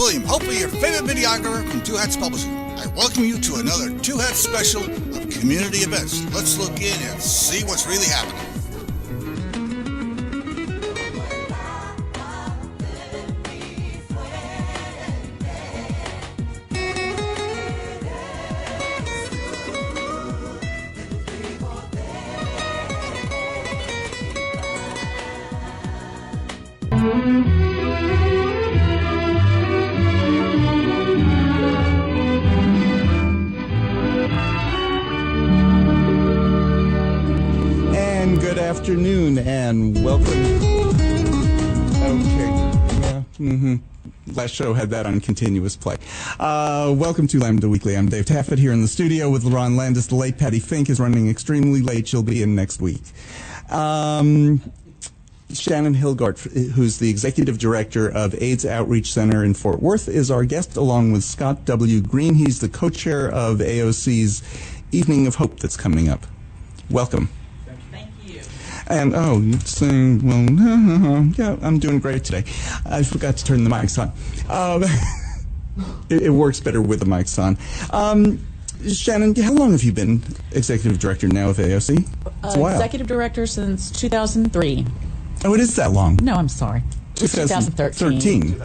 William, hopefully your favorite videographer from Two Hats Publishing. I welcome you to another Two Hats special of community events. Let's look in and see what's really happening. Afternoon and welcome. Okay. Yeah. Last show had that on continuous play. Welcome to Lambda Weekly. I'm Dave Taffet here in the studio with Lerone Landis. The late Patty Fink is running extremely late. She'll be in next week. Shannon Hilgart, who's the Executive Director of AIDS Outreach Center in Fort Worth, is our guest, along with Scott W. Green. He's the co-chair of AOC's Evening of Hope that's coming up. Welcome. And, oh, you're saying, well, yeah, I'm doing great today. I forgot to turn the mics on. It works better with the mics on. Shannon, how long have you been Executive Director now of AOC? It's a while. Executive Director since 2003. Oh, it is that long? No, I'm sorry. 2013.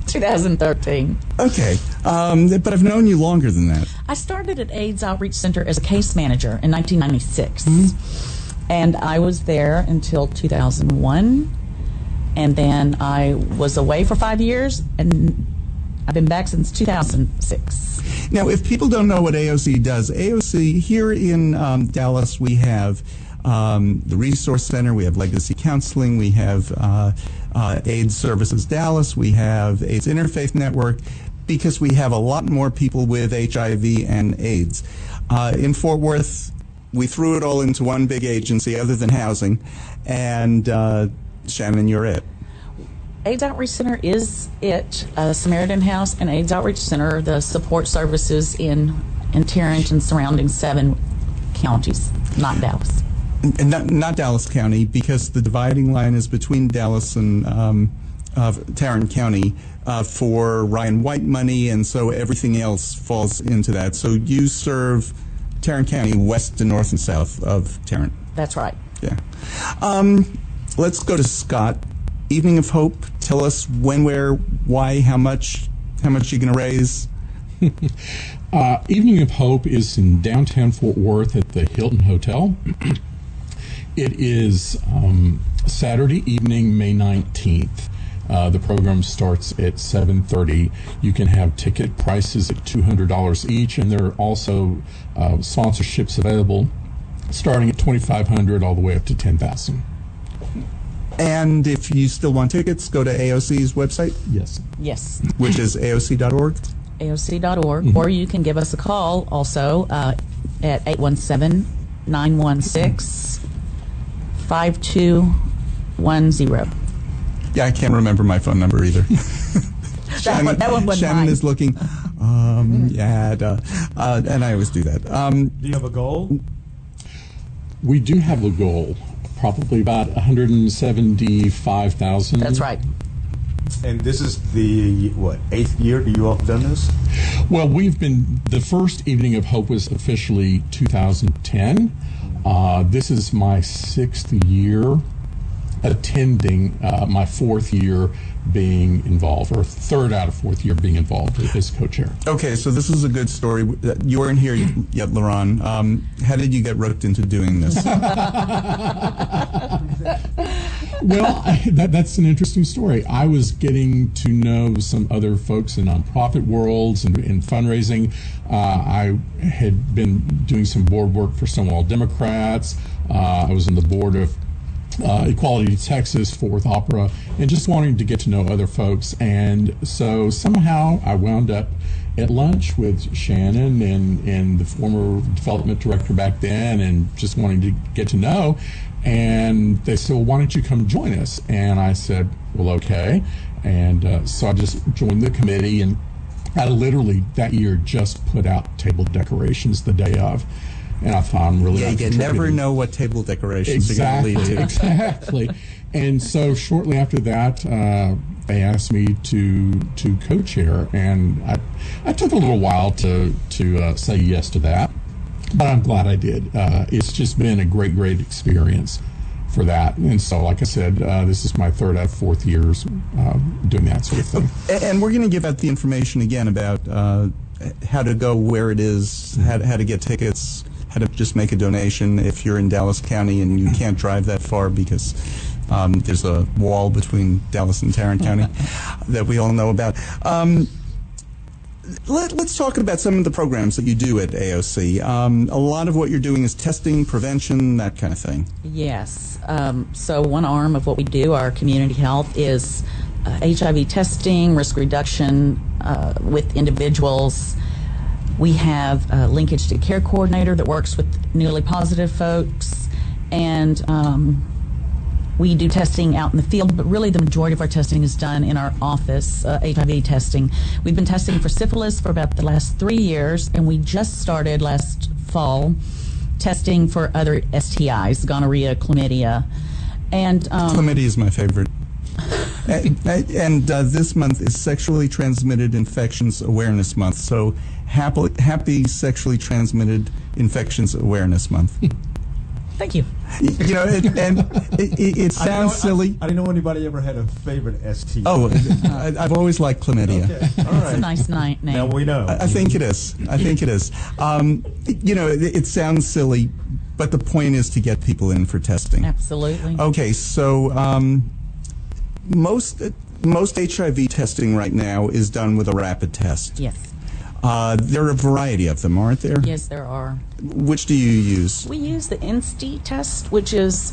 2013. Okay, but I've known you longer than that. I started at AIDS Outreach Center as a case manager in 1996, and I was there until 2001, and then I was away for 5 years, and I've been back since 2006. Now, if people don't know what AOC does, AOC here in Dallas, we have the Resource Center, we have Legacy Counseling, we have AIDS Services Dallas, we have AIDS Interfaith Network, because we have a lot more people with HIV and AIDS. In Fort Worth, we threw it all into one big agency other than housing, and Shannon, you're it. AIDS Outreach Center is it. Samaritan House and AIDS Outreach Center, the support services in Tarrant and surrounding 7 counties, not Dallas. And not Dallas County, because the dividing line is between Dallas and Tarrant County for Ryan White money, and so everything else falls into that. So you serve Tarrant County, west and north and south of Tarrant. That's right. Yeah. Let's go to Scott. Evening of Hope. Tell us when, where, why, how much you're going to raise. Evening of Hope is in downtown Fort Worth at the Hilton Hotel. It is Saturday evening, May 19th. The program starts at 7:30. You can have ticket prices at $200 each, and there are also sponsorships available starting at $2,500 all the way up to $10,000. And if you still want tickets, go to AOC's website? Yes. Yes. Which is AOC.org? AOC.org, or you can give us a call also at 817-916-5210. Yeah, I can't remember my phone number either. That one wasn't Shannon mine. is looking, and I always do that. Do you have a goal? We do have a goal, probably about 175,000. That's right. And this is the, 8th year you all have done this? Well, the first Evening of Hope was officially 2010. This is my 6th year attending, my 4th year being involved, or 3rd out of 4th year being involved as co-chair. Okay, so this is a good story. You weren't here yet, Lerone. How did you get roped into doing this? Well, that's an interesting story. I was getting to know some other folks in nonprofit worlds and in fundraising. I had been doing some board work for Stonewall Democrats. I was on the board of Equality Texas, Fort Worth Opera, and just wanting to get to know other folks. And so somehow I wound up at lunch with Shannon and the former development director back then, and just wanting to get to know. And they said, well, why don't you come join us? And I said, well, okay. And so I just joined the committee, and I literally that year just put out table decorations the day of. And I thought I'm really you never know what table decorations are going to lead to. Exactly. And so shortly after that, they asked me to co-chair, and I took a little while to say yes to that, but I'm glad I did. It's just been a great experience for that, and so like I said, this is my third out of fourth years doing that sort of thing. And we're going to give out the information again about how to go, where it is, how to get tickets, how to just make a donation if you're in Dallas County and you can't drive that far because there's a wall between Dallas and Tarrant County that we all know about. Let's talk about some of the programs that you do at AOC. A lot of what you're doing is testing, prevention, that kind of thing. Yes. So one arm of what we do, our community health, is HIV testing, risk reduction with individuals. We have a linkage to care coordinator that works with newly positive folks, and we do testing out in the field, but really the majority of our testing is done in our office, HIV testing. We've been testing for syphilis for about the last 3 years, and we just started last fall testing for other STIs, gonorrhea, chlamydia. And chlamydia is my favorite. And this month is Sexually Transmitted Infections Awareness Month, so happy Sexually Transmitted Infections Awareness Month. Thank you. You know, it sounds silly. I didn't know anybody ever had a favorite ST. Oh, I've always liked chlamydia. Okay. All right. It's a nice name. Now we know. I think it is. I think it is. You know, it sounds silly, but the point is to get people in for testing. Absolutely. Okay, so most HIV testing right now is done with a rapid test. Yes. There are a variety of them, aren't there? Yes, there are. Which do you use? We use the INSTI test, which is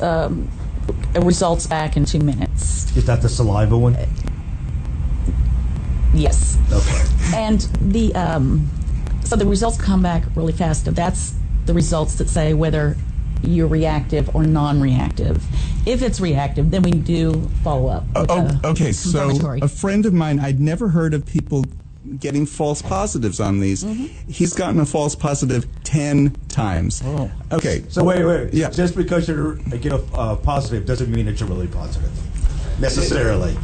results back in 2 minutes. Is that the saliva one? Yes. Okay. And the so the results come back really fast. That's the results that say whether you're reactive or non-reactive. If it's reactive, then we do follow up. Okay. So confirmatory. a friend of mine, I'd never heard of people getting false positives on these. He's gotten a false positive 10 times. Oh. Okay. So wait. Yeah. Just because you get a positive doesn't mean that you're really positive, necessarily.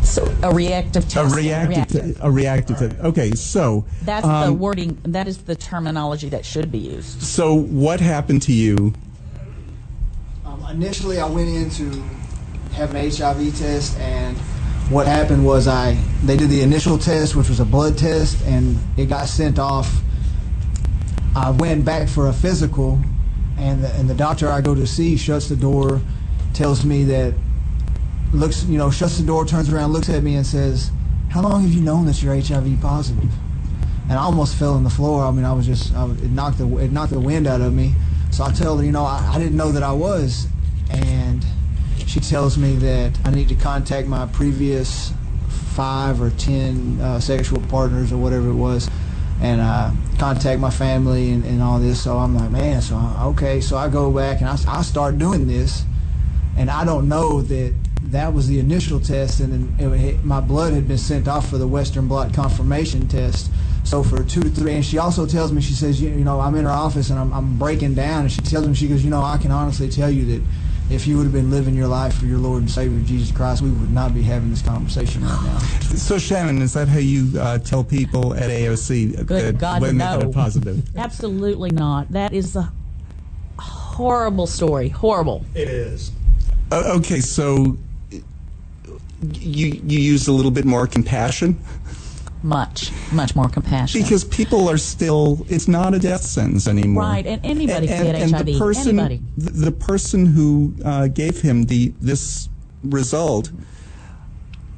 So a reactive test. A reactive test. Okay, so That's the wording. That is the terminology that should be used. so what happened to you? Initially, I went in to have an HIV test, and what happened was they did the initial test, which was a blood test, and it got sent off. I went back for a physical, and the doctor I go to see shuts the door, tells me that, shuts the door, turns around, looks at me, and says, "How long have you known that you're HIV positive?" And I almost fell on the floor. I mean, it knocked the wind out of me. So I tell her, I didn't know that I was, and she tells me that I need to contact my previous 5 or 10 sexual partners or whatever it was, and contact my family and all this. So I'm like, man, okay. So I go back and I start doing this, and I don't know that was the initial test, and then my blood had been sent off for the Western blot confirmation test. So for 2 to 3, and she also tells me, she says, I'm in her office and I'm breaking down, and she tells me, she goes, I can honestly tell you that if you would have been living your life for your Lord and Savior Jesus Christ, we would not be having this conversation right now. So Shannon, is that how you tell people at AOC Good God, when no. they get a positive? Absolutely not. That is a horrible story. Horrible. It is. Okay, so you used a little bit more compassion? Much more compassion. Because people are still, it's not a death sentence anymore. Right, and anybody can get HIV. The person, anybody. The person who gave him this result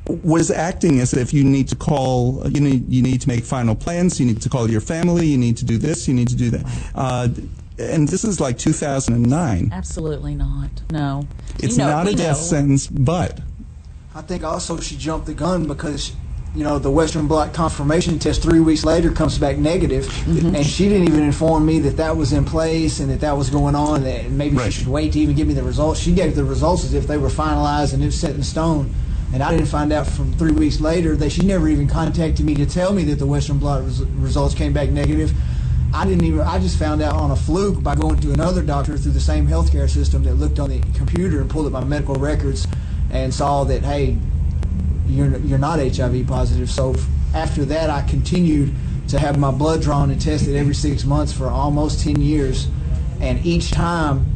was acting as if you need to call, you need to make final plans, you need to call your family, you need to do this, you need to do that. And this is like 2009. Absolutely not. No. It's not a death sentence, but I think also she jumped the gun because the Western blot confirmation test 3 weeks later comes back negative, and she didn't even inform me that was in place and that was going on, and that maybe she should wait to even give me the results. She gave the results as if they were finalized and it was set in stone, and I didn't find out from 3 weeks later that she never even contacted me to tell me that the Western blot results came back negative. I just found out on a fluke by going to another doctor through the same healthcare system that looked on the computer and pulled up my medical records and saw that, hey, you're not HIV positive. So after that, I continued to have my blood drawn and tested every 6 months for almost 10 years. And each time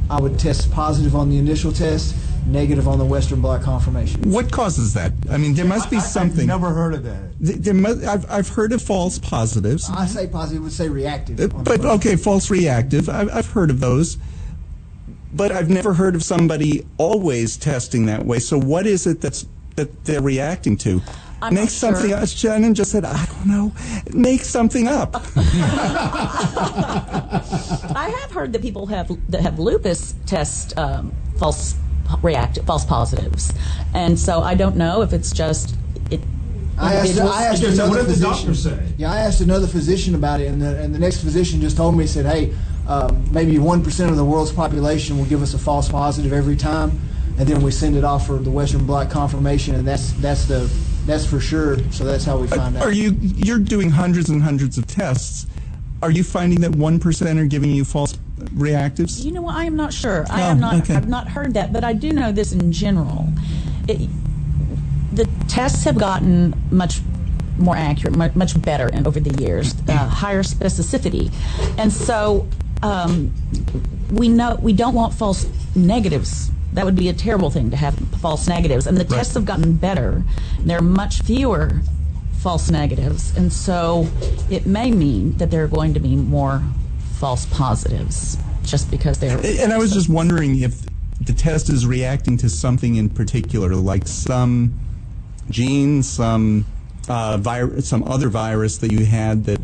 I would test positive on the initial test, negative on the Western blot confirmation. What causes that? I mean, there must be something. I've never heard of that. I've heard of false positives. I say positive, would say reactive. But okay, false reactive. I've heard of those. But I've never heard of somebody always testing that way. So what is it that they're reacting to? I'm Make not sure. something up. Shannon just said, I don't know. Make something up. I have heard that people that have lupus test false positives, and so I don't know if it's just it. I asked another What did the physician. doctor say? Yeah, I asked another physician about it, and the next physician just told me, said, hey, maybe 1% of the world's population will give us a false positive every time, and then we send it off for the Western blot confirmation, and that's for sure. So that's how we find out. You're doing hundreds and hundreds of tests. Are you finding that 1% are giving you false reactives? You know what? I am not sure. I Oh, am not. okay. I've not heard that, but I do know this in general. The tests have gotten much more accurate, much better over the years, higher specificity, and so we know we don't want false negatives. That would be a terrible thing to have false negatives, and the tests have gotten better. There are much fewer false negatives, and so it may mean that there are going to be more false positives just because they're. And I was just wondering if the test is reacting to something in particular, like some gene, some virus, some other virus that you had that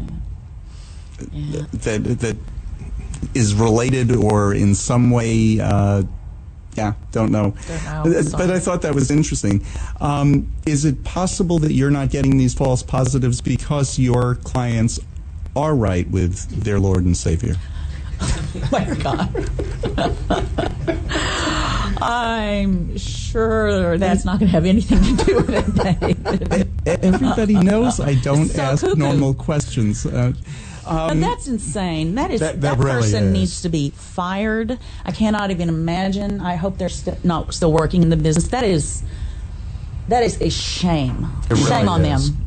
is related or in some way. Don't know. But I thought that was interesting. Is it possible that you're not getting these false positives because your clients are right with their Lord and Savior? Oh my God. I'm sure that's not going to have anything to do with it, Dave. Everybody knows I don't So ask cuckoo. normal questions. But that's insane. That That that really person is. needs to be fired. I cannot even imagine. I hope they're not still working in the business. That is a shame. It really Shame on is. them.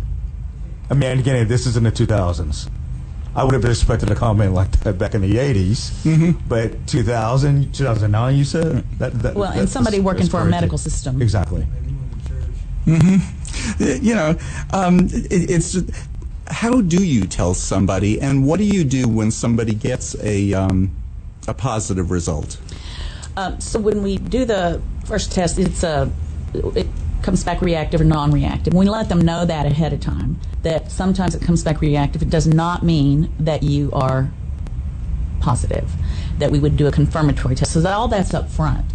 I mean, again, this is in the 2000s. I would have expected a comment like that back in the 80s, but 2009, you said? Well, and somebody working that's for a crazy. medical system. Exactly. You know, it's just, how do you tell somebody, and what do you do when somebody gets a positive result? So when we do the first test, it comes back reactive or non-reactive. We let them know that ahead of time, that sometimes it comes back reactive. It does not mean that you are positive, that we would do a confirmatory test. So all that's up front.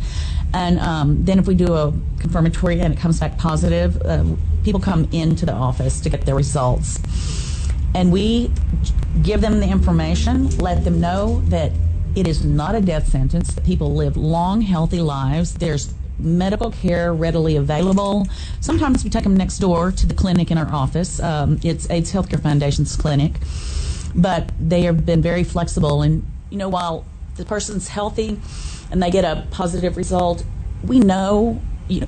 And then if we do a confirmatory and it comes back positive, people come into the office to get their results. And we give them the information, let them know that it is not a death sentence, that people live long, healthy lives. There's medical care readily available. Sometimes we take them next door to the clinic in our office. It's AIDS Healthcare Foundation's clinic. But they have been very flexible. And, you know, while the person's healthy and they get a positive result, we know,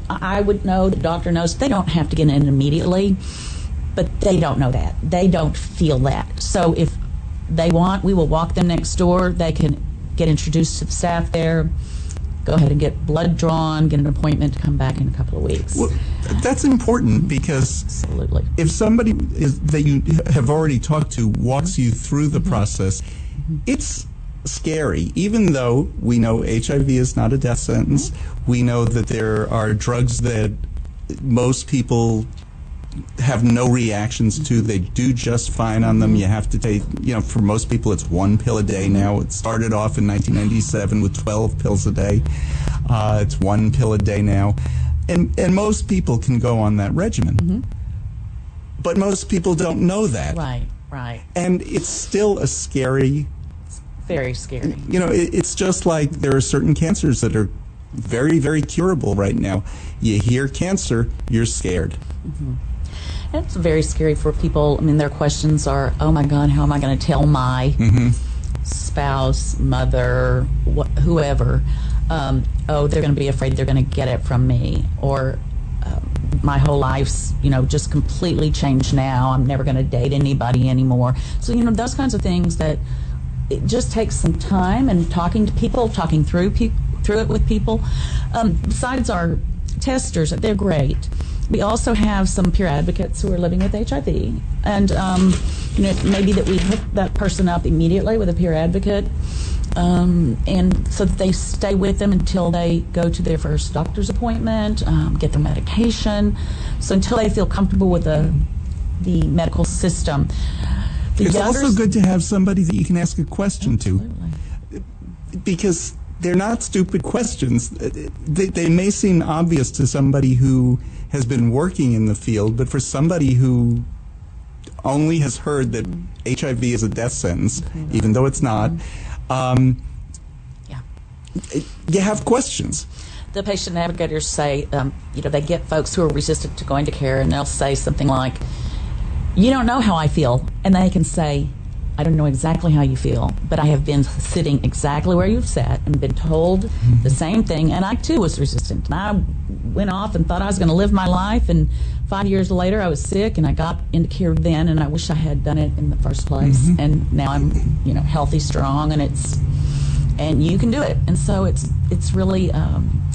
I would know, the doctor knows, they don't have to get in immediately. But they don't know that. They don't feel that. So if they want, we will walk them next door. They can get introduced to the staff there, go ahead and get blood drawn, get an appointment to come back in a couple of weeks. Well, that's important because Absolutely. if somebody that you have already talked to walks you through the process, it's scary. Even though we know HIV is not a death sentence, we know that there are drugs that most people have no reactions to. They do just fine on them. You have to take, for most people it's 1 pill a day now. It started off in 1997 with 12 pills a day. It's 1 pill a day now. And most people can go on that regimen. But most people don't know that. Right. And it's still a scary, Very scary. it's just like there are certain cancers that are very, very curable right now. You hear cancer, you're scared. It's very scary for people. I mean, their questions are, oh my God, how am I going to tell my spouse, mother, whoever? They're going to be afraid they're going to get it from me. Or my whole life's, just completely changed now. I'm never going to date anybody anymore. So, those kinds of things that it just takes some time and talking to people, talking through it with people. Besides our testers, they're great. We also have some peer advocates who are living with HIV, and maybe that we hook that person up immediately with a peer advocate, and so that they stay with them until they go to their first doctor's appointment, get their medication, so until they feel comfortable with the medical system. It's also good to have somebody that you can ask a question Absolutely. to, because they're not stupid questions. They may seem obvious to somebody who has been working in the field, but for somebody who only has heard that HIV is a death sentence, even though it's not, you have questions. The patient navigators say, they get folks who are resistant to going to care, and they'll say something like, "You don't know how I feel," and they can say, "I don't know exactly how you feel, but I have been sitting exactly where you've sat and been told the same thing, and I too was resistant. And I went off and thought I was going to live my life, and 5 years later I was sick, and I got into care then, and I wish I had done it in the first place. And now I'm, healthy, strong, and you can do it." And so it's really,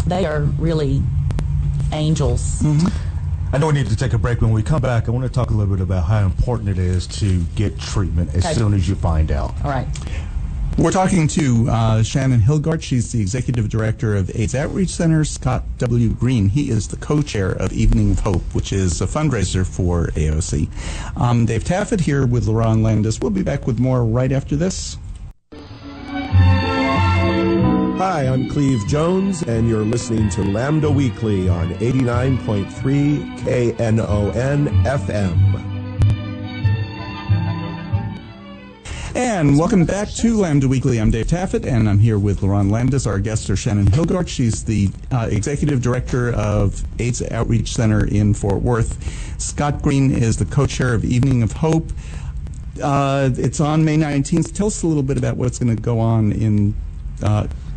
they are really angels. I know we need to take a break. When we come back, I want to talk a little bit about how important it is to get treatment as soon as you find out. All right. We're talking to Shannon Hilgart. She's the Executive Director of AIDS Outreach Center. Scott W. Green, he is the co-chair of Evening of Hope, which is a fundraiser for AOC. Dave Taffet here with Lerone Landis. We'll be back with more right after this. Hi, I'm Cleve Jones, and you're listening to Lambda Weekly on 89.3 KNON FM. And welcome back to Lambda Weekly. I'm Dave Taffet, and I'm here with Lerone Landis. Our guests are Shannon Hilgart. She's the Executive Director of AIDS Outreach Center in Fort Worth. Scott Green is the co-chair of Evening of Hope. It's on May 19th. Tell us a little bit about what's going to go on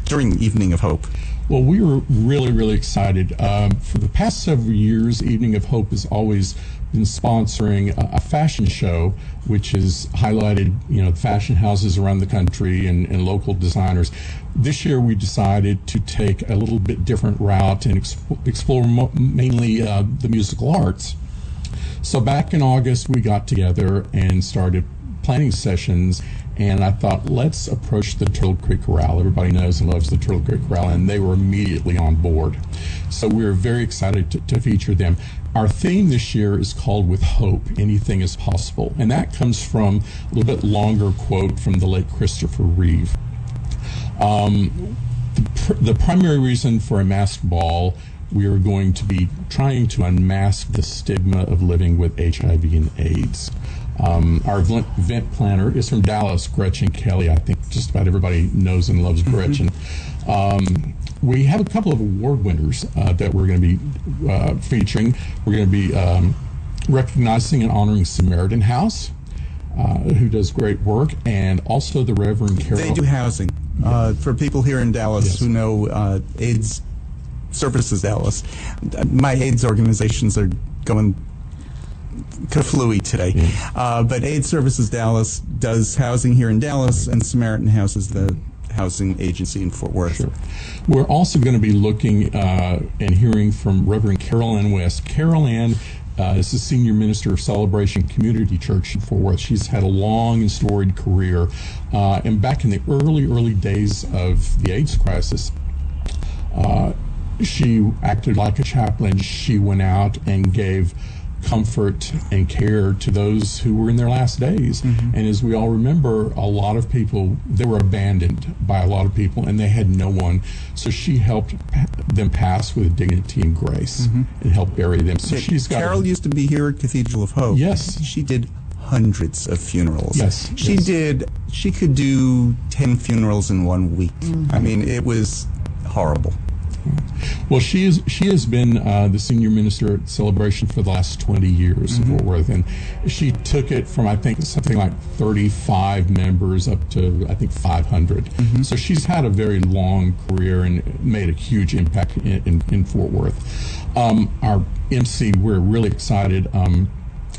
during Evening of Hope. Well, we were really, really excited. For the past several years, Evening of Hope has always been sponsoring a fashion show, which has highlighted, the fashion houses around the country and local designers. This year, we decided to take a little bit different route and explore mainly the musical arts. So back in August, we got together and started planning sessions. And I thought, let's approach the Turtle Creek Corral. Everybody knows and loves the Turtle Creek Corral, and they were immediately on board. So we were very excited to feature them. Our theme this year is called With Hope, Anything is Possible. And that comes from a little bit longer quote from the late Christopher Reeve. The primary reason for a masked ball, we are going to be trying to unmask the stigma of living with HIV and AIDS. Our event planner is from Dallas, Gretchen Kelly. I think just about everybody knows and loves Gretchen. We have a couple of award winners that we're going to be featuring. We're going to be recognizing and honoring Samaritan House, who does great work, and also the Reverend Carol. They do housing. For people here in Dallas who know AIDS Services Dallas, my AIDS organizations are going kaflooey today. But AIDS Services Dallas does housing here in Dallas, and Samaritan House is the housing agency in Fort Worth. Sure. We're also going to be looking and hearing from Reverend Carol Ann West. Carol Ann is the senior minister of Celebration Community Church in Fort Worth. She's had a long and storied career. And back in the early days of the AIDS crisis, she acted like a chaplain. She went out and gave comfort and care to those who were in their last days. And as we all remember, a lot of people, they were abandoned by a lot of people, and they had no one. So she helped them pass with dignity and grace and helped bury them. So she's got Carol used to be here at Cathedral of Hope. Yes. She did hundreds of funerals. Yes. She could do 10 funerals in 1 week. I mean, it was horrible. Well, she has been the senior minister at Celebration for the last 20 years in Fort Worth, and she took it from, I think, something like 35 members up to, I think, 500. So she's had a very long career and made a huge impact in Fort Worth. Our MC, we're really excited.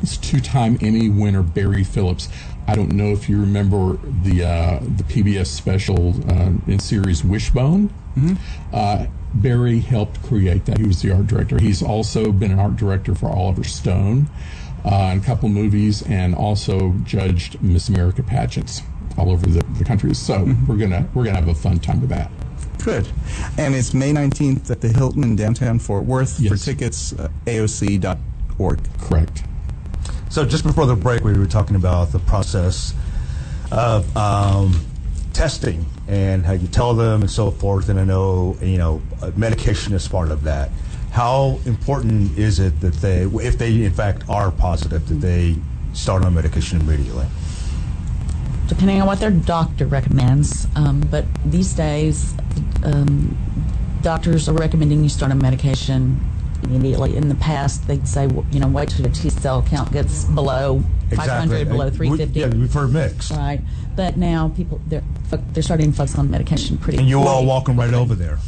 It's two-time Emmy winner Barry Phillips. I don't know if you remember the PBS special in series Wishbone. Barry helped create that. He was the art director. He's also been an art director for Oliver Stone in a couple movies, and also judged Miss America pageants all over the country. So we're gonna have a fun time with that. Good. And it's May 19th at the Hilton in downtown Fort Worth. Yes. For tickets, aoc.org. Correct. So just before the break, we were talking about the process of testing and how you tell them and so forth. And I know, medication is part of that. How important is it that if they in fact are positive, that they start on medication immediately? Depending on what their doctor recommends. But these days, doctors are recommending you start on medication immediately. In the past, they'd say, wait till your T cell count gets below 500, below 350. We've heard mixed. Right. But now people, they're starting to focus on medication pretty And you quickly. all walking right over there.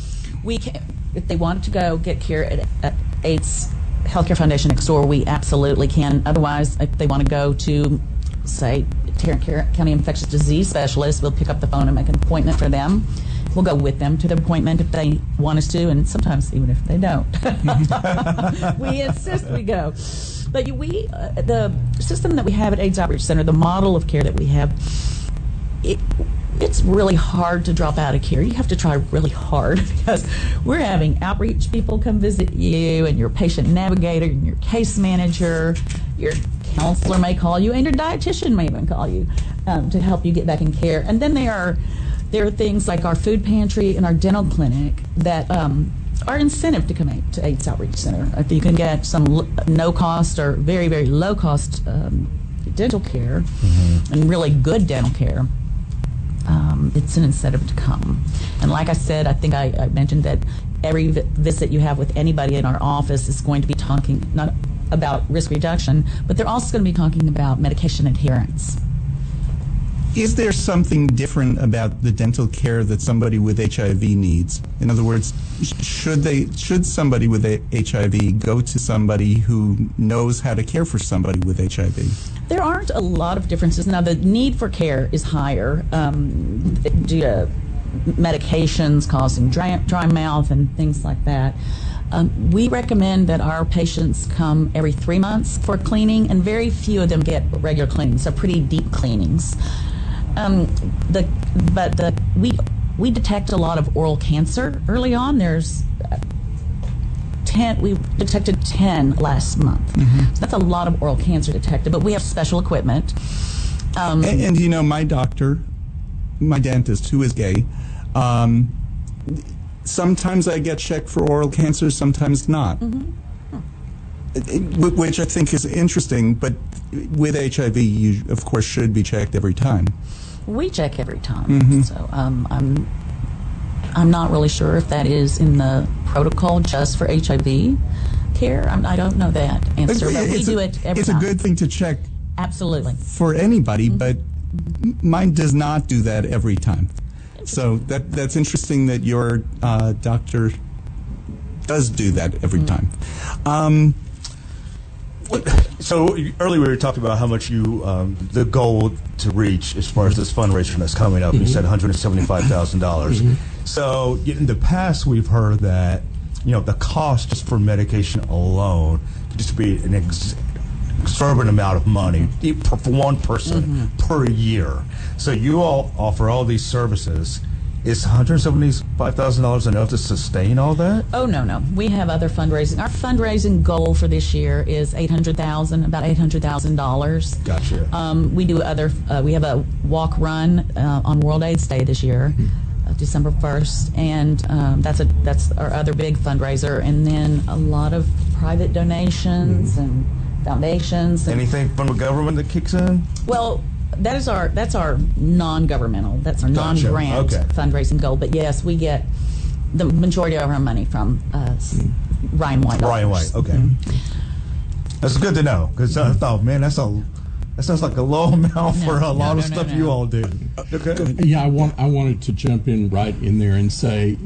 We can, if they want to go get care at AIDS Healthcare Foundation next door, we absolutely can. Otherwise, if they want to go to, say, Tarrant County Infectious Disease Specialist, we'll pick up the phone and make an appointment for them. We'll go with them to the appointment if they want us to, and sometimes even if they don't. We insist we go. But the system that we have at AIDS Outreach Center, the model of care that we have, it's really hard to drop out of care. You have to try really hard, because we're having outreach people come visit you, and your patient navigator, and your case manager, your counselor may call you, and your dietitian may even call you to help you get back in care. And then there are things like our food pantry and our dental clinic that are incentive to come to AIDS Outreach Center. If you can get some no cost or very, very low cost dental care and really good dental care, it's an incentive to come. And like I said, I think I mentioned that every visit you have with anybody in our office is going to be talking not about risk reduction, but they're also going to be talking about medication adherence. Is there something different about the dental care that somebody with HIV needs? In other words, should somebody with HIV go to somebody who knows how to care for somebody with HIV? There aren't a lot of differences. Now, the need for care is higher due to medications causing dry mouth and things like that. We recommend that our patients come every 3 months for cleaning, and very few of them get regular cleanings, so pretty deep cleanings. We detect a lot of oral cancer early on. There's 10. We detected 10 last month. So that's a lot of oral cancer detected. But we have special equipment. And my doctor, my dentist, who is gay, sometimes I get checked for oral cancer, sometimes not. Which I think is interesting. But with HIV, you of course should be checked every time. We check every time. So I'm not really sure if that is in the protocol just for HIV care. I don't know that answer, but we do it every time. It's a good thing to check. Absolutely. For anybody, but mine does not do that every time. So that's interesting that your doctor does do that every time. So earlier we were talking about how much the goal to reach as far as this fundraiser that's coming up. You said $175,000. So in the past we've heard that the cost just for medication alone could just be an exorbitant amount of money for one person per year. So you all offer all these services. Is $175,000 enough to sustain all that? Oh, no. We have other fundraising. Our fundraising goal for this year is about $800,000. Gotcha. We do we have a walk run on World AIDS Day this year, December 1st, and that's our other big fundraiser. And then a lot of private donations and foundations. Anything from the government that kicks in? Well, that's our non-governmental, that's our non-grant fundraising goal. But yes, we get the majority of our money from Ryan White. Ryan White. Okay. That's good to know, because I thought, man, that sounds like a low amount for a lot of stuff you all do. Okay. Yeah, I wanted to jump in right in there and say,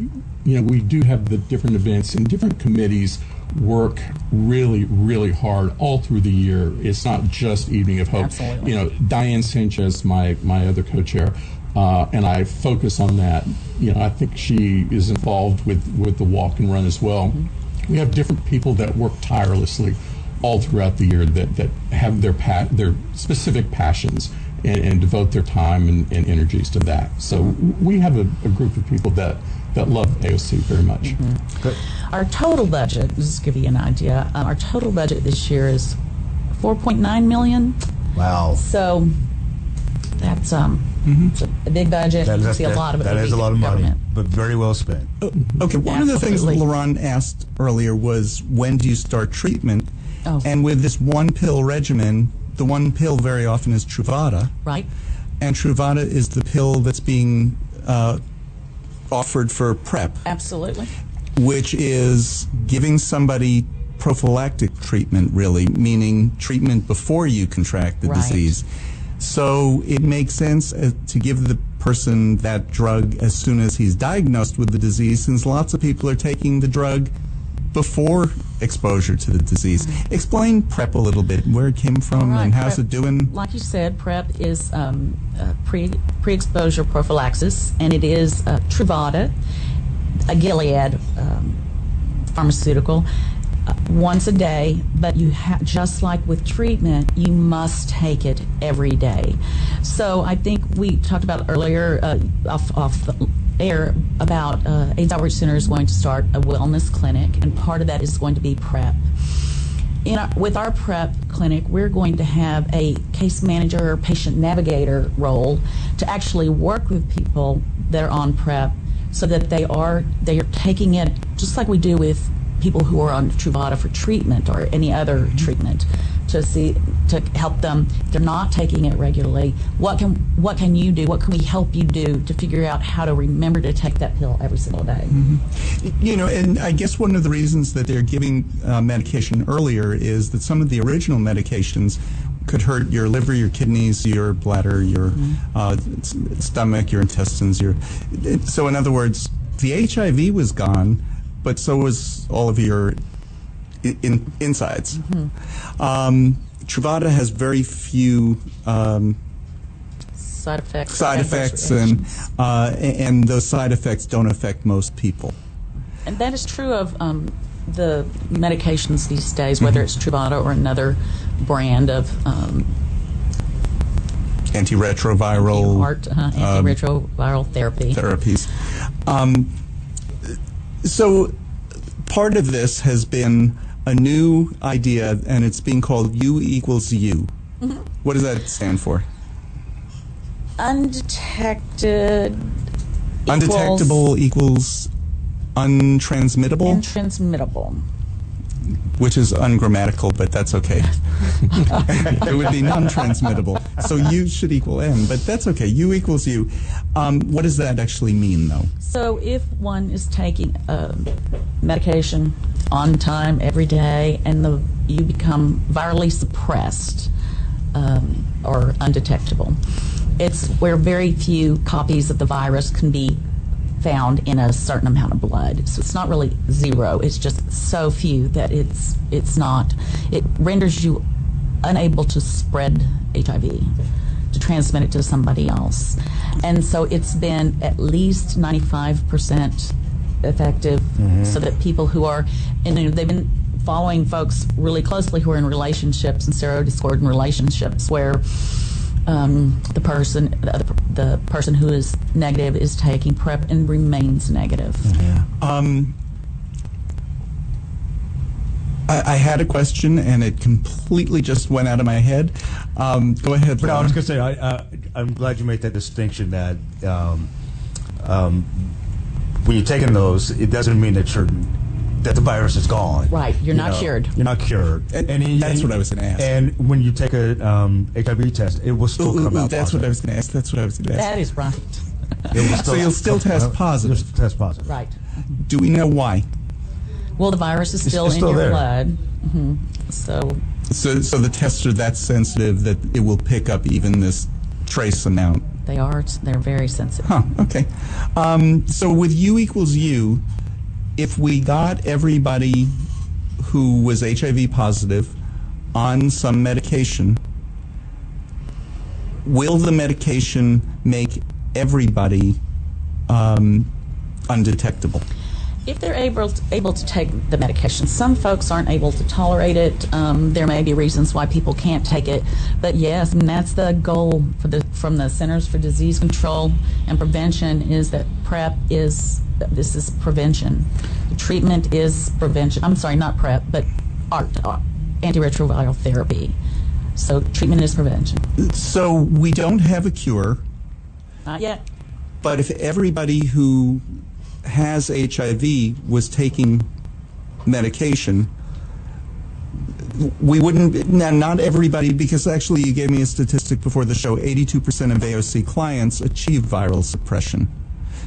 we do have the different events, and different committees work really, really hard all through the year. It's not just Evening of Hope. Absolutely. Diane Sanchez, my other co-chair, and I focus on that. I think she is involved with the walk and run as well. We have different people that work tirelessly all throughout the year that have their specific passions and devote their time and energies to that. So we have a group of people that love AOC very much. Good. Our total budget, just to give you an idea, our total budget this year is $4.9 million. Wow. So that's it's a big budget. You can see a lot of it. That is a lot of money, but very well spent. Okay, one of the things Absolutely. Lerone asked earlier was, when do you start treatment? Oh. And with this one pill regimen, the one pill very often is Truvada. Right. And Truvada is the pill that's being offered for PrEP, Absolutely. which is giving somebody prophylactic treatment, really, meaning treatment before you contract the Right. disease. So it makes sense to give the person that drug as soon as he's diagnosed with the disease, since lots of people are taking the drug before exposure to the disease. Explain PrEP a little bit, where it came from, All right, and how's PrEP, it doing? Like you said, PrEP is pre-exposure prophylaxis, and it is Truvada, a Gilead pharmaceutical, once a day. But you just like with treatment, you must take it every day. So I think we talked about earlier off the air about AIDS Outreach Center is going to start a wellness clinic, and part of that is going to be PrEP. With our PrEP clinic, we're going to have a case manager or patient navigator role to actually work with people that are on PrEP, so that they are taking it just like we do with people who are on Truvada for treatment or any other treatment, to help them. If they're not taking it regularly, what can you do? What can we help you do to figure out how to remember to take that pill every single day? And I guess one of the reasons that they're giving medication earlier is that some of the original medications could hurt your liver, your kidneys, your bladder, your stomach, your intestines. So in other words, the HIV was gone, but so was all of your insides. Truvada has very few Side effects. adverse reactions. And those side effects don't affect most people. And that is true of the medications these days, whether it's Truvada or another brand of Antiretroviral antiretroviral therapy. therapies. So part of this has been a new idea, and it's being called U equals U. What does that stand for? Undetected. Undetectable equals untransmittable, Intransmittable. which is ungrammatical, but that's okay. It would be non-transmittable. So U should equal N, but that's okay. U equals U. What does that actually mean, though? So if one is taking medication on time every day, and you become virally suppressed or undetectable, it's where very few copies of the virus can be found in a certain amount of blood. So it's not really zero. It's just so few that it renders you unable to spread HIV, to transmit it to somebody else. And so it's been at least 95% effective, so that people who are, and they've been following folks really closely who are in relationships and serodiscordant relationships where the person who is negative is taking PrEP and remains negative. I had a question, and it completely just went out of my head. Go ahead. But I Ron. was going to say, I'm glad you made that distinction that when you're taking those, it doesn't mean that the virus is gone. Right, you're not cured. You're not cured. That's what I was going to ask. And when you take a HIV test, it will still come out That's positive. what I was going to ask. That is right. It will So you'll still test positive. You'll test positive. Right. Do we know why? Well, the virus is still in still your there. blood. So So the tests are that sensitive that it will pick up even this trace amount. they're very sensitive. Huh, okay. So with U equals U, if we got everybody who was HIV positive on some medication, will the medication make everybody undetectable? If they're able to take the medication, some folks aren't able to tolerate it. There may be reasons why people can't take it, but yes, and that's the goal from the Centers for Disease Control and Prevention is that this is prevention. The treatment is prevention. I'm sorry, not PrEP, but antiretroviral therapy. So treatment is prevention. So we don't have a cure, Not yet. but if everybody who has HIV was taking medication, we wouldn't, now not everybody, because actually you gave me a statistic before the show, 82% of AOC clients achieve viral suppression.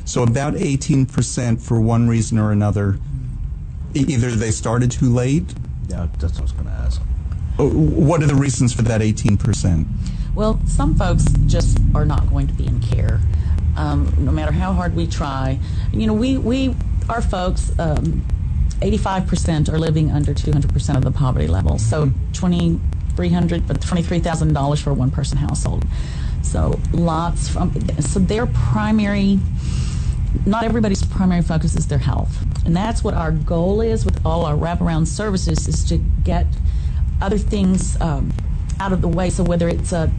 So about 18% for one reason or another, either they started too late. Yeah, that's what I was going to ask. What are the reasons for that 18%? Well, some folks just are not going to be in care. No matter how hard we try. You know, our folks, 85% are living under 200% of the poverty level. So $23,000 for a one-person household. So their primary, not everybody's primary focus is their health. And that's what our goal is with all our wraparound services, is to get other things out of the way. So whether it's an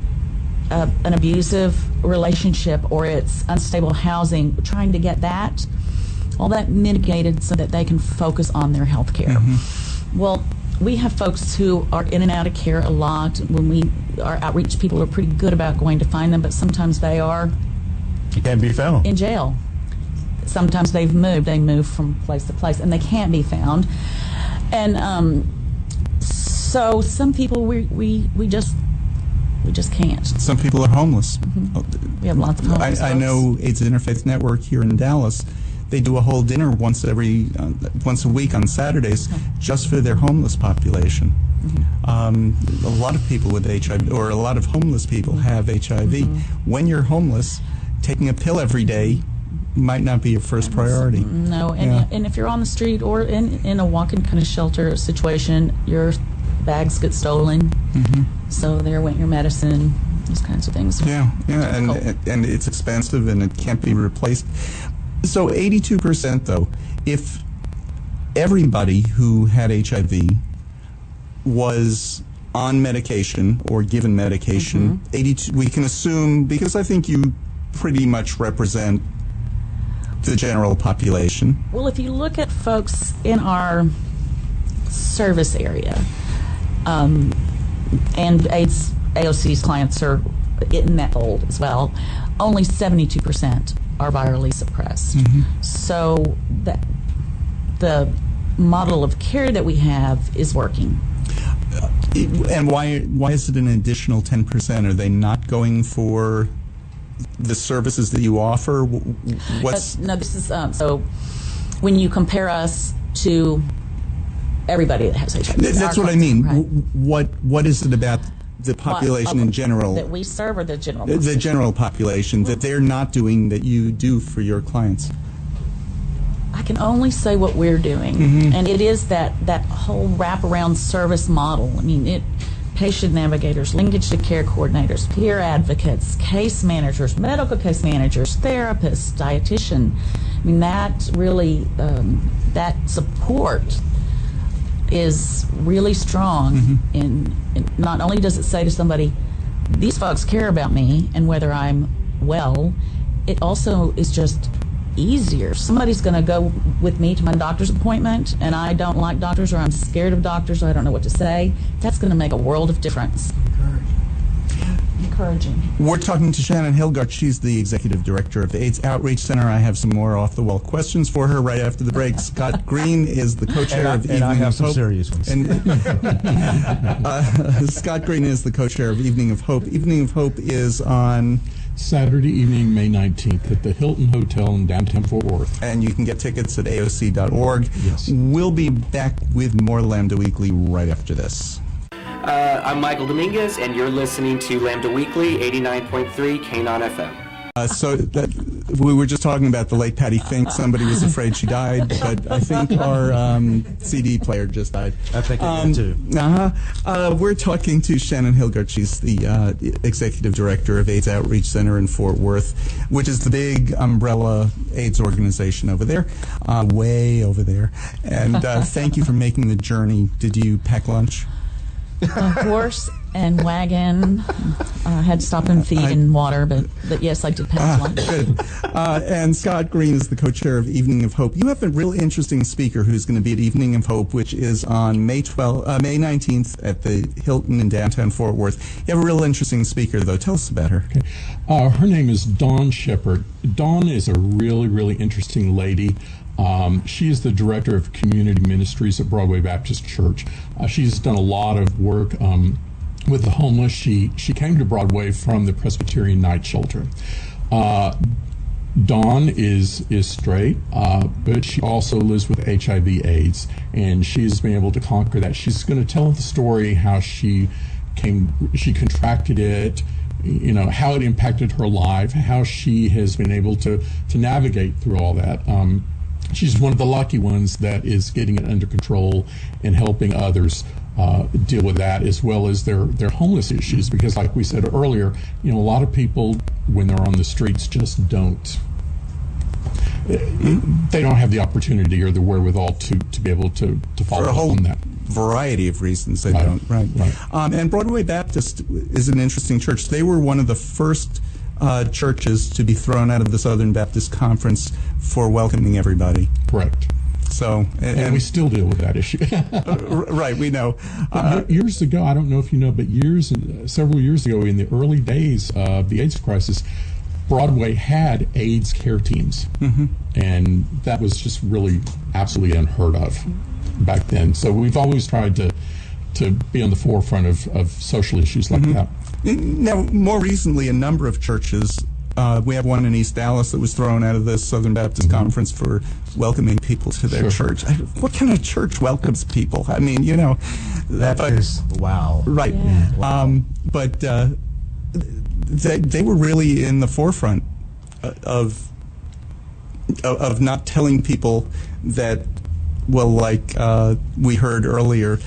abusive relationship or it's unstable housing, trying to get all that mitigated so that they can focus on their health care. Well, we have folks who are in and out of care a lot. When our outreach people are pretty good about going to find them, but sometimes they are It can't be found. in jail. Sometimes they move from place to place, and they can't be found. And so some people we just can't. Some people are homeless. We have lots of homeless I folks. know AIDS Interfaith Network here in Dallas. They do a whole dinner once a week on Saturdays just for their homeless population. A lot of people with HIV, or a lot of homeless people have HIV. When you're homeless, taking a pill every day might not be your first priority. No, and if you're on the street or in a walk-in kind of shelter situation, your bags get stolen. So there went your medicine, those kinds of things. Yeah, Difficult. and it's expensive and it can't be replaced. So 82% though, if everybody who had HIV was on medication or given medication, 82, we can assume, because I think you pretty much represent the general population. Well, if you look at folks in our service area, and AIDS AOC's clients are in that fold as well, only 72% are virally suppressed. So the model of care that we have is working. And why is it an additional 10%? Are they not going for the services that you offer? What's No, this is so when you compare us to everybody that has HIV. that's what I mean. What is it about the population in general that we serve, or the general the general population that they're not doing that you do for your clients? I can only say what we're doing, and it is that whole wraparound service model. I mean, patient navigators, linkage to care coordinators, peer advocates, case managers, medical case managers, therapists, dietitian. I mean, that really that support is really strong. In not only does it say to somebody, these folks care about me and whether I'm well, it also is just easier. Somebody's going to go with me to my doctor's appointment and I don't like doctors, or I'm scared of doctors, or I don't know what to say. That's going to make a world of difference. Encouraging. We're talking to Shannon Hilgart. She's the executive director of the AIDS Outreach Center. I have some more off-the-wall questions for her right after the break. Scott Green is the co-chair of Evening I have of some Hope. serious ones. And Scott Green is the co-chair of Evening of Hope. Evening of Hope is on Saturday evening, May 19th, at the Hilton Hotel in downtown Fort Worth. And you can get tickets at aoc.org. Yes. We'll be back with more Lambda Weekly right after this. I'm Michael Dominguez, and you're listening to Lambda Weekly, 89.3 Knon FM. We were just talking about the late Patty Fink. Somebody was afraid she died, but I think our CD player just died. I think it did too. We're talking to Shannon Hilgart. She's the Executive Director of AIDS Outreach Center in Fort Worth, which is the big umbrella AIDS organization over there, way over there. And thank you for making the journey. Did you pack lunch? Horse and wagon. Had to stop and feed and water, but yes, I did pack lunch. Good. And Scott Green is the co-chair of Evening of Hope. You have a real interesting speaker who's going to be at Evening of Hope, which is on May 19th at the Hilton in downtown Fort Worth. You have a real interesting speaker, though. Tell us about her. Okay. Her name is Dawn Shepard. Dawn is a really, really interesting lady. She is the director of community ministries at Broadway Baptist Church. She's done a lot of work with the homeless. She came to Broadway from the Presbyterian Night Shelter. Dawn is straight, but she also lives with HIV/AIDS, and she's been able to conquer that. She's going to tell the story how she contracted it, how it impacted her life, how she has been able to navigate through all that. She's one of the lucky ones that is getting it under control and helping others deal with that, as well as their homeless issues. Because, like we said earlier, a lot of people, when they're on the streets, just don't. They don't have the opportunity or the wherewithal to be able to follow up on that. Variety of reasons they don't. Right. And Broadway Baptist is an interesting church. They were one of the first churches to be thrown out of the Southern Baptist Conference for welcoming everybody. Correct. So, and we still deal with that issue. Right, we know. Years ago, I don't know if you know, but several years ago, in the early days of the AIDS crisis, Broadway had AIDS care teams, and that was just really absolutely unheard of back then. So we've always tried to be on the forefront of social issues like that. Now, more recently, a number of churches, we have one in East Dallas that was thrown out of the Southern Baptist Conference for welcoming people to their church. What kind of church welcomes people? I mean, that is wow. Right. Yeah. Wow. But they were really in the forefront of not telling people that, well, like we heard earlier,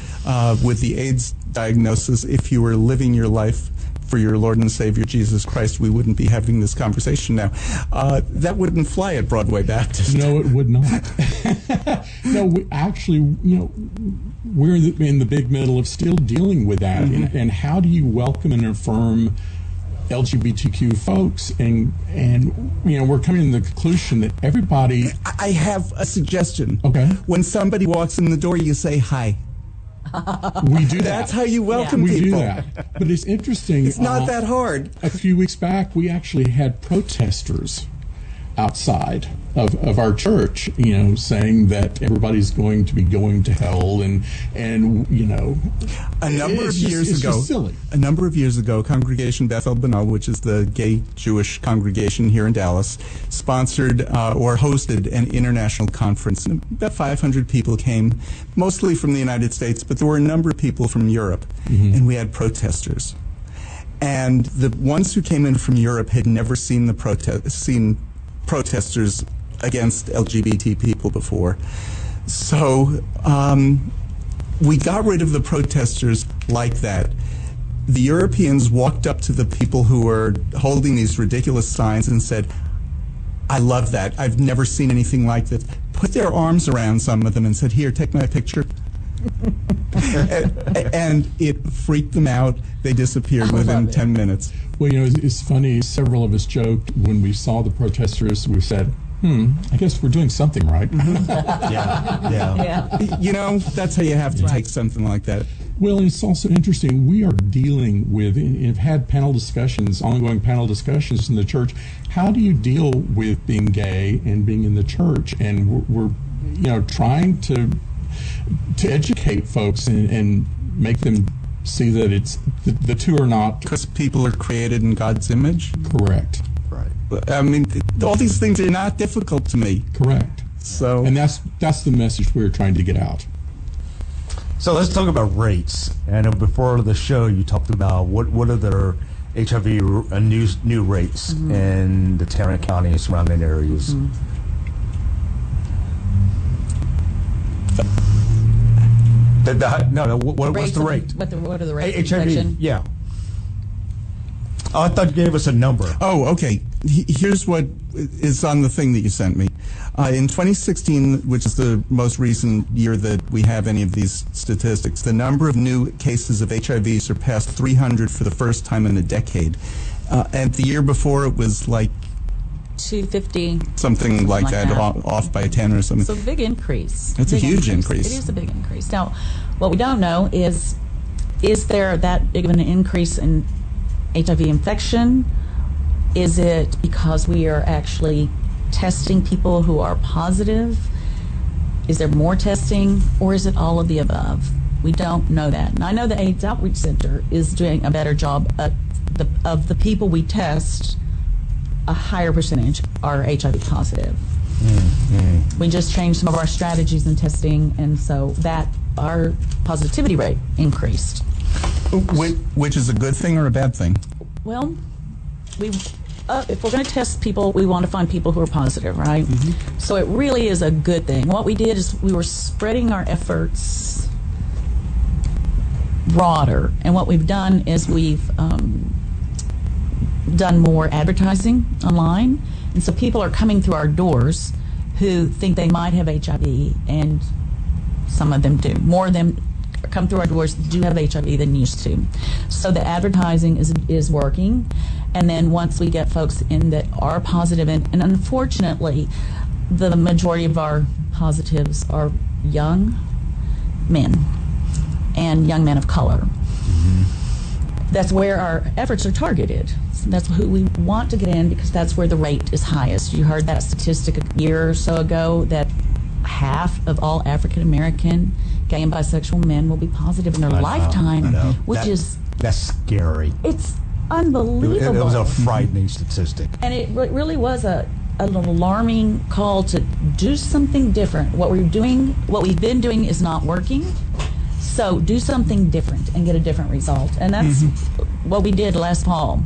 with the AIDS diagnosis, if you were living your life for your Lord and Savior Jesus Christ, we wouldn't be having this conversation now. That wouldn't fly at Broadway Baptist. No, it would not. No, we're in the big middle of still dealing with that. And how do you welcome and affirm LGBTQ folks? And we're coming to the conclusion that everybody... I have a suggestion. Okay. When somebody walks in the door, you say hi. We do that. That's how you welcome people. We do that. But it's interesting. It's not that hard. A few weeks back, we actually had protesters outside of our church, saying that everybody's going to be going to hell, and a number of years ago, just silly. A number of years ago, Congregation Beth El Bana, which is the gay Jewish congregation here in Dallas, sponsored or hosted an international conference. And about 500 people came, mostly from the United States, but there were a number of people from Europe, and we had protesters. And the ones who came in from Europe had never seen protesters against LGBT people before. So we got rid of the protesters like that. The Europeans walked up to the people who were holding these ridiculous signs and said, I love that. I've never seen anything like this. Put their arms around some of them and said, here, take my picture. and it freaked them out. They disappeared within 10 minutes. Well, it's funny. Several of us joked when we saw the protesters. We said, I guess we're doing something right. Yeah. That's how you have to take something like that. Well, and it's also interesting. We are dealing with, and have had ongoing panel discussions in the church. How do you deal with being gay and being in the church? And we're trying to educate folks and make them see that it's the two are not Because people are created in God's image. correct. Right. I mean, all these things are not difficult to me. Correct. So, And that's the message we're trying to get out. So let's talk about rates. And before the show, you talked about what are the HIV new rates in the Tarrant County and surrounding areas. What's the rate? What are the rates? HIV. of infection? Yeah. Oh, I thought you gave us a number. oh, okay. Here's what is on the thing that you sent me. In 2016, which is the most recent year that we have any of these statistics, the number of new cases of HIV surpassed 300 for the first time in a decade. And the year before, it was like 250. something like that, off by 10 or something. So big increase. That's a Big huge increase. It is a big increase. Now, what we don't know is there that big of an increase in HIV infection? Is it because we are actually testing people who are positive? Is there more testing, or is it all of the above? We don't know that. And I know the AIDS Outreach Center is doing a better job of the people we test. A higher percentage are HIV positive. We just changed some of our strategies in testing, and so that our positivity rate increased. Which is a good thing or a bad thing? Well, if we're going to test people, we want to find people who are positive, right? So it really is a good thing. What we did is we were spreading our efforts broader, and what we've done is we've done more advertising online, and so people are coming through our doors who think they might have HIV, and some of them do. More of them come through our doors do have HIV than used to. So the advertising is working, and then once we get folks in that are positive, and unfortunately the majority of our positives are young men and young men of color. That's where our efforts are targeted. So that's who we want to get in, because that's where the rate is highest. You heard that statistic a year or so ago that half of all African American gay and bisexual men will be positive in their lifetime, I know. That's scary. It's unbelievable. It was a frightening statistic. And it really was an alarming call to do something different. What we've been doing is not working. So do something different and get a different result. And that's what we did last fall.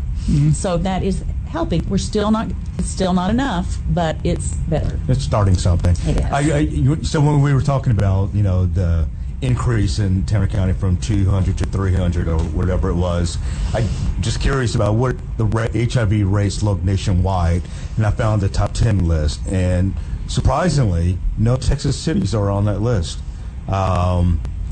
So that is helping. It's still not enough, but it's better. It's starting something. It is. So when we were talking about, the increase in Tarrant County from 200 to 300 or whatever it was, I'm just curious about what the HIV rates look nationwide, and I found the top 10 list. And surprisingly, no Texas cities are on that list.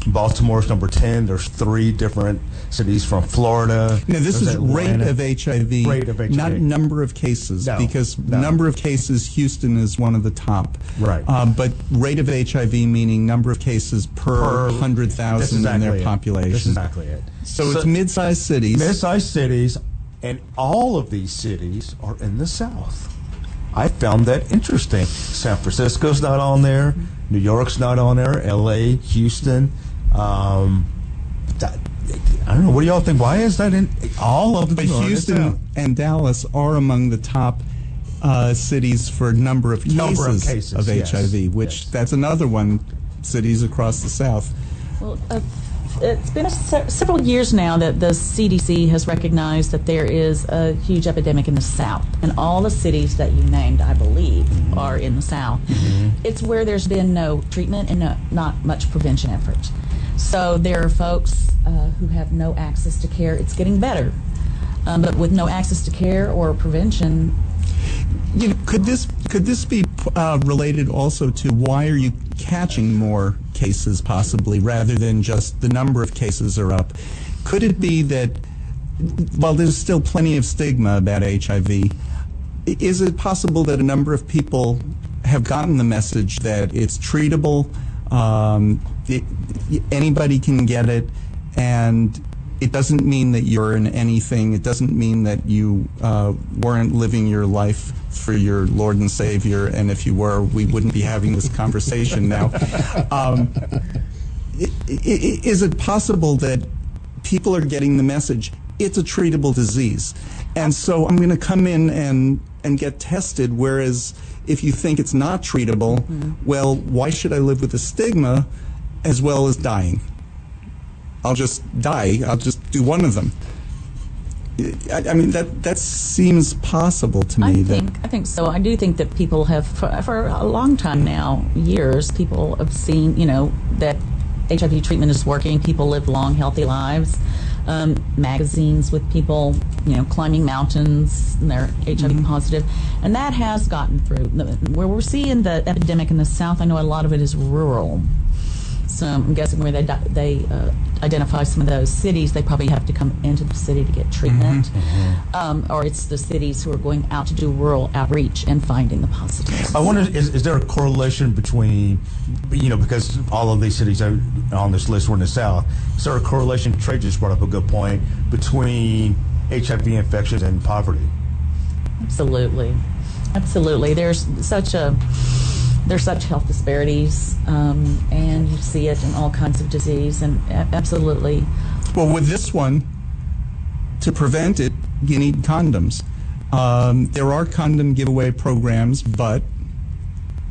Baltimore's number 10. There's 3 different cities from Florida. Now, this is rate of HIV, not number of cases, because number of cases, Houston is one of the top. Right. But rate of HIV meaning number of cases per 100,000 in their population. That's exactly it. So it's mid-sized cities. Mid-sized cities, and all of these cities are in the South. I found that interesting. San Francisco's not on there. New York's not on there. L.A., Houston. I don't know. What do y'all think? Why is that in all of the? But Houston and Dallas are among the top cities for number of cases of HIV, which that's another one. Cities across the South. Well, it's been several years now that the CDC has recognized that there is a huge epidemic in the South, and all the cities that you named, I believe, are in the South. It's where there's been no treatment and not much prevention effort. So there are folks who have no access to care. It's getting better, but with no access to care or prevention. Could this be related also to why are you catching more cases possibly rather than just the number of cases are up? Could it be that while there's still plenty of stigma about HIV, is it possible that a number of people have gotten the message that it's treatable, anybody can get it, and it doesn't mean that you're in anything. It doesn't mean that you weren't living your life for your Lord and Savior, and if you were, we wouldn't be having this conversation now. Is it possible that people are getting the message. It's a treatable disease. And so I'm going to come in and get tested, whereas if you think it's not treatable, well, why should I live with the stigma as well as dying? I'll just die. I'll just do one of them. I mean, that seems possible to me. I think so. I do think that people have, for a long time now, years, people have seen, that HIV treatment is working. People live long, healthy lives. Magazines with people, climbing mountains, and they're HIV positive. And that has gotten through. Where we're seeing the epidemic in the South, I know a lot of it is rural. So I'm guessing where they identify some of those cities, they probably have to come into the city to get treatment. Or it's the cities who are going out to do rural outreach and finding the positives. I wonder, is there a correlation between, because all of these cities are on this list were in the South, is there a correlation, Trey just brought up a good point, between HIV infections and poverty? Absolutely. There's such health disparities, and you see it in all kinds of disease, and absolutely. Well, with this one, to prevent it, you need condoms. There are condom giveaway programs, but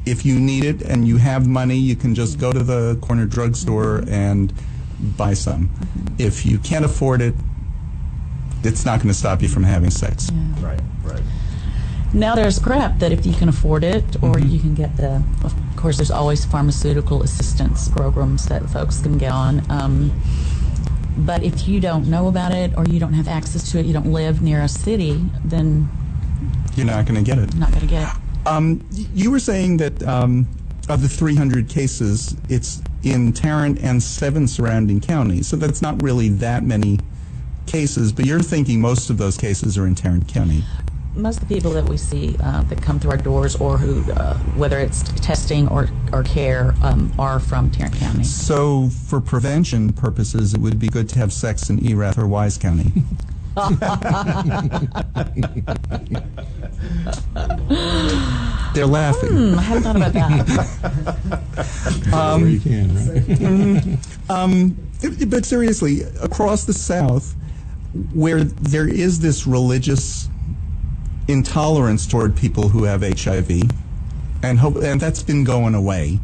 if you need it and you have money, you can just go to the corner drugstore and buy some. If you can't afford it, it's not going to stop you from having sex. Yeah. Right. Now there's PrEP that if you can afford it, or you can get of course there's always pharmaceutical assistance programs that folks can get on. But if you don't know about it, or you don't have access to it, you don't live near a city, then you're not going to get it. Not going to get it. You were saying that of the 300 cases, it's in Tarrant and 7 surrounding counties. So that's not really that many cases, but you're thinking most of those cases are in Tarrant County. Most of the people that we see that come through our doors, or who, whether it's testing or care, are from Tarrant County. So for prevention purposes, it would be good to have sex in Erath or Wise County. They're laughing. I hadn't thought about that. Where you can, right? But seriously, across the South, where there is this religious intolerance toward people who have HIV, and that's been going away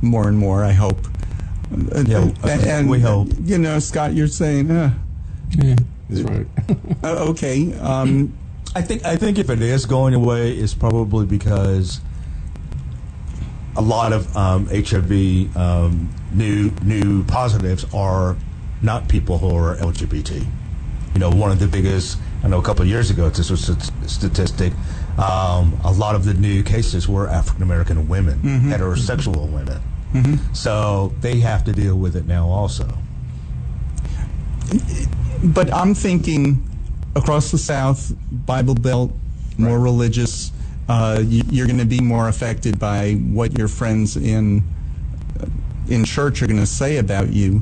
more and more, I hope. And we hope. Scott, you're saying, yeah, that's right. okay. I think if it is going away, it's probably because a lot of HIV new positives are not people who are LGBT. One of the biggest, I know a couple of years ago, this was a statistic, a lot of the new cases were African American women, heterosexual women. So they have to deal with it now also. But I'm thinking across the South, Bible Belt, more religious, you're going to be more affected by what your friends in church are going to say about you.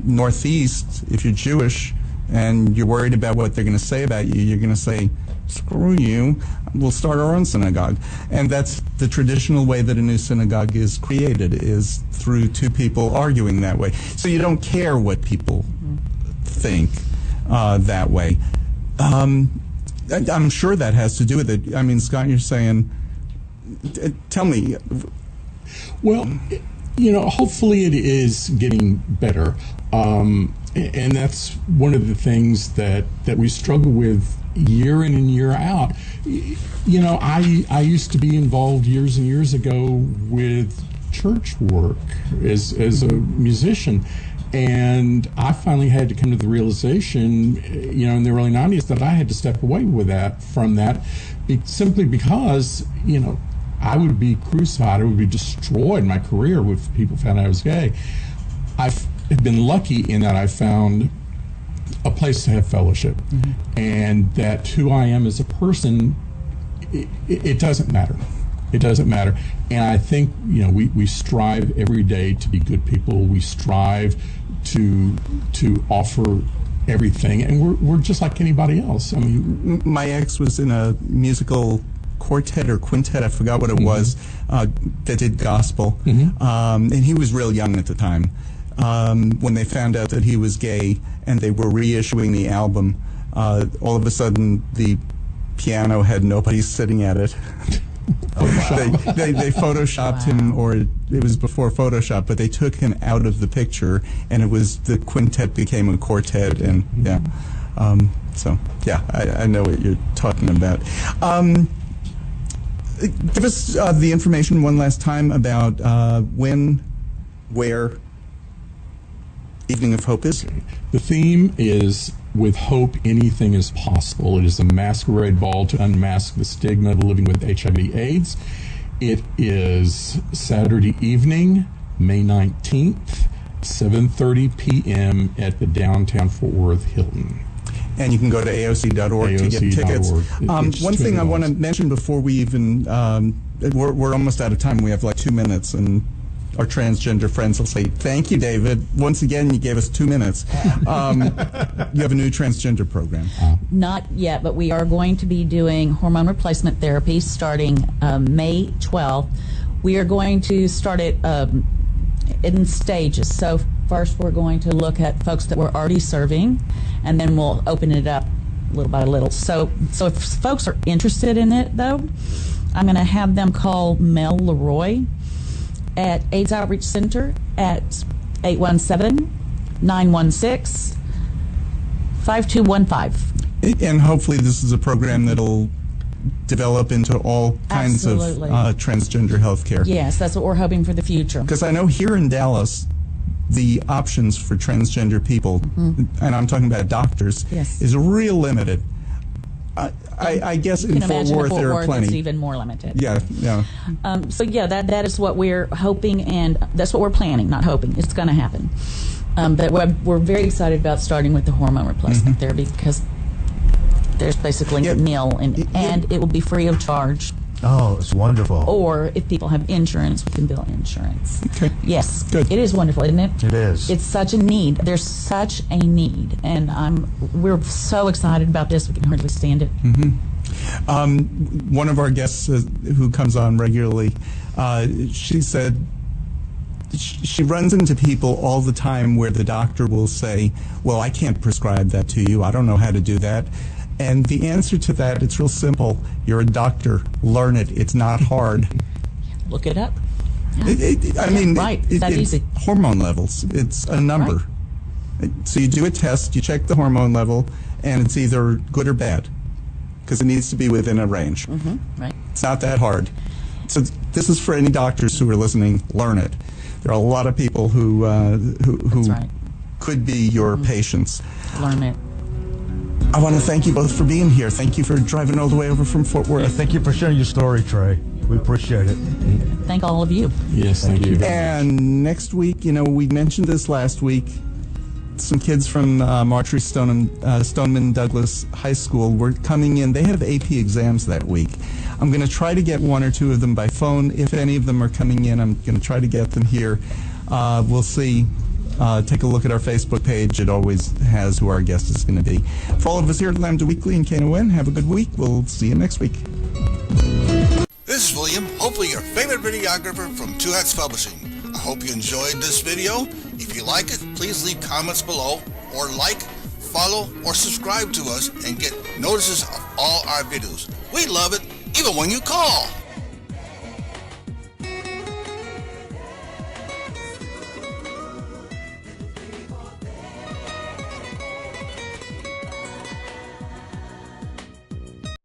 Northeast, if you're Jewish and you're worried about what they're going to say about you, you're going to say, screw you, we'll start our own synagogue. And that's the traditional way that a new synagogue is created, is through two people arguing that way. So you don't care what people think that way. I'm sure that has to do with it. I mean, Scott, you're saying, tell me. Well, hopefully it is getting better. And that's one of the things that we struggle with year in and year out. I used to be involved years and years ago with church work as a musician. And I finally had to come to the realization, in the early 90s, that I had to step away from that, simply because, I would be crucified, I would be destroyed my career if people found out I was gay. I've been lucky in that I found a place to have fellowship, and that who I am as a person, it doesn't matter. It doesn't matter. And I think, we strive every day to be good people. We strive to offer everything, and we're just like anybody else. I mean, my ex was in a musical quartet or quintet, I forgot what it was, that did gospel, and he was real young at the time. when they found out that he was gay and they were reissuing the album, all of a sudden the piano had nobody sitting at it. They photoshopped him, or it was before Photoshop, but they took him out of the picture, and it was the quintet became a quartet, and I know what you're talking about. Give us the information one last time about when, where Evening of Hope is. The theme is, with hope, anything is possible. It is a masquerade ball to unmask the stigma of living with HIV/AIDS. It is Saturday evening, May 19th, 7:30 p.m. at the downtown Fort Worth Hilton. And you can go to AOC.org to get tickets. One thing I want to mention before we even, we're almost out of time. We have like 2 minutes, and our transgender friends will say, thank you, David. Once again, you gave us 2 minutes. You have a new transgender program. Not yet, but we are going to be doing hormone replacement therapy starting May 12th. We are going to start it in stages. So first we're going to look at folks that we're already serving, and then we'll open it up little by little. So if folks are interested in it, though, I'm going to have them call Mel Lerone at AIDS Outreach Center at 817-916-5215. And hopefully this is a program that'll develop into all kinds Absolutely. of transgender health care. Yes, that's what we're hoping for the future. Because I know here in Dallas, the options for transgender people, and I'm talking about doctors, Yes. is real limited. I guess You in can Fort imagine Worth in Fort there are Worth plenty. it's even more limited. Yeah. That is what we're hoping, and that's what we're planning, not hoping. It's going to happen. But we're very excited about starting with the hormone replacement therapy, because there's basically nil, and it will be free of charge. Oh, it's wonderful. Or if people have insurance, we can bill insurance. Okay. Yes. Good. It is wonderful, isn't it? It is. It's such a need. There's such a need, and we're so excited about this. We can hardly stand it. One of our guests who comes on regularly, she said she runs into people all the time where the doctor will say, well, I can't prescribe that to you. I don't know how to do that. And the answer to that, it's real simple. You're a doctor. Learn it. It's not hard. Look it up. Right. It's that easy. Hormone levels. It's a number. Right. So you do a test, you check the hormone level, and it's either good or bad, because it needs to be within a range. Right. It's not that hard. So this is for any doctors who are listening. Learn it. There are a lot of people who That's right. could be your patients. Learn it. I want to thank you both for being here. Thank you for driving all the way over from Fort Worth. Thank you for sharing your story, Trey. We appreciate it. Thank all of you. Yes, thank you. And next week, we mentioned this last week, some kids from Marjorie Stoneman Douglas High School were coming in. They have AP exams that week. I'm going to try to get one or two of them by phone. If any of them are coming in, I'm going to try to get them here. We'll see. Take a look at our Facebook page. It always has who our guest is going to be. For all of us here at Lambda Weekly and Knon, have a good week. We'll see you next week. This is William, hopefully your favorite videographer from Two Hats Publishing. I hope you enjoyed this video. If you like it, please leave comments below, or like, follow, or subscribe to us and get notices of all our videos. We love it, even when you call.